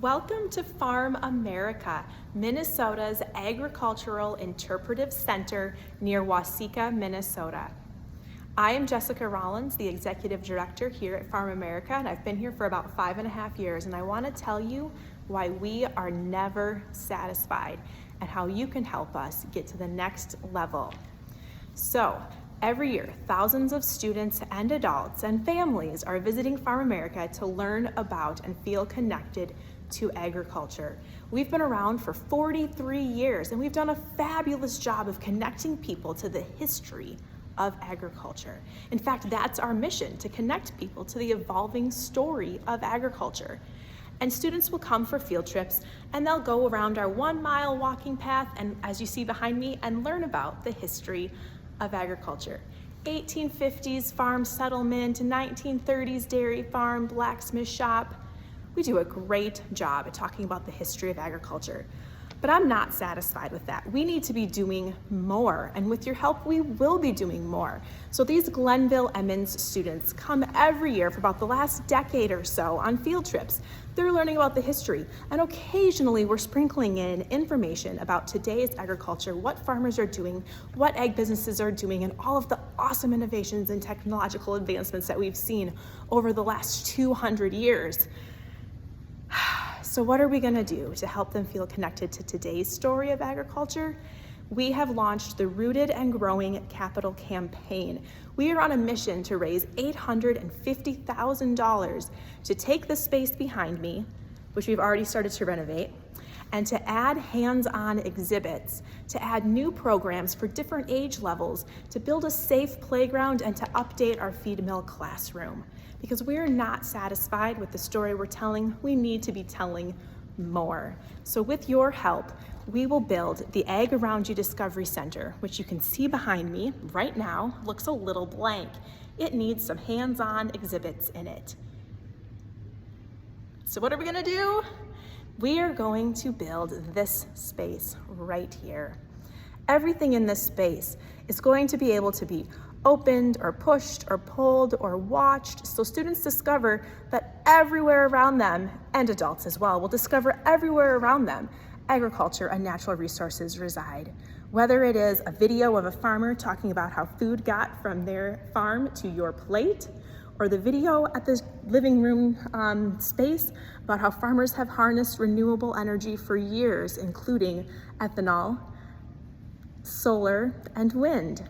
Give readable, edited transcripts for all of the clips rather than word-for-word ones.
Welcome to Farmamerica, Minnesota's agricultural interpretive center near Waseca, Minnesota. I am Jessica Rollins, the Executive Director here at Farmamerica, and I've been here for about 5.5 years, and I want to tell you why we are never satisfied and how you can help us get to the next level. So, every year, thousands of students and adults and families are visiting Farmamerica to learn about and feel connected to agriculture. We've been around for 43 years and we've done a fabulous job of connecting people to the history of agriculture. In fact, that's our mission, to connect people to the evolving story of agriculture. And students will come for field trips and they'll go around our 1-mile walking path, and as you see behind me, and learn about the history of agriculture. 1850s farm settlement, 1930s dairy farm, blacksmith shop. We do a great job at talking about the history of agriculture. But I'm not satisfied with that. We need to be doing more, and with your help, we will be doing more. So these Glenville Emmons students come every year for about the last decade or so on field trips. They're learning about the history, and occasionally we're sprinkling in information about today's agriculture, what farmers are doing, what ag businesses are doing, and all of the awesome innovations and technological advancements that we've seen over the last 200 years. So what are we going to do to help them feel connected to today's story of agriculture? We have launched the Rooted and Growing Capital Campaign. We are on a mission to raise $850,000 to take the space behind me, which we've already started to renovate, and to add hands-on exhibits, to add new programs for different age levels, to build a safe playground, and to update our feed mill classroom. Because we're not satisfied with the story we're telling, we need to be telling more. So with your help, we will build the Ag Around You Discovery Center, which you can see behind me right now, looks a little blank. It needs some hands-on exhibits in it. So what are we gonna do? We are going to build this space right here. Everything in this space is going to be able to be opened or pushed or pulled or watched, so students discover that everywhere around them, and adults as well, will discover everywhere around them, agriculture and natural resources reside. Whether it is a video of a farmer talking about how food got from their farm to your plate, or the video at the living room space about how farmers have harnessed renewable energy for years, including ethanol, solar, and wind.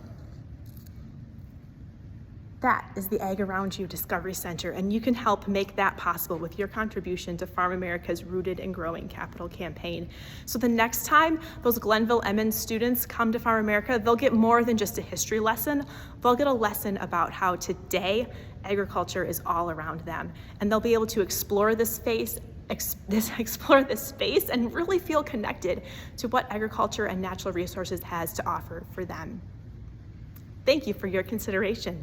That is the Ag Around You Discovery Center, and you can help make that possible with your contribution to Farmamerica's Rooted and Growing Capital Campaign. So the next time those Glenville Emmons students come to Farmamerica, they'll get more than just a history lesson. They'll get a lesson about how today agriculture is all around them, and they'll be able to explore this space and really feel connected to what agriculture and natural resources has to offer for them. Thank you for your consideration.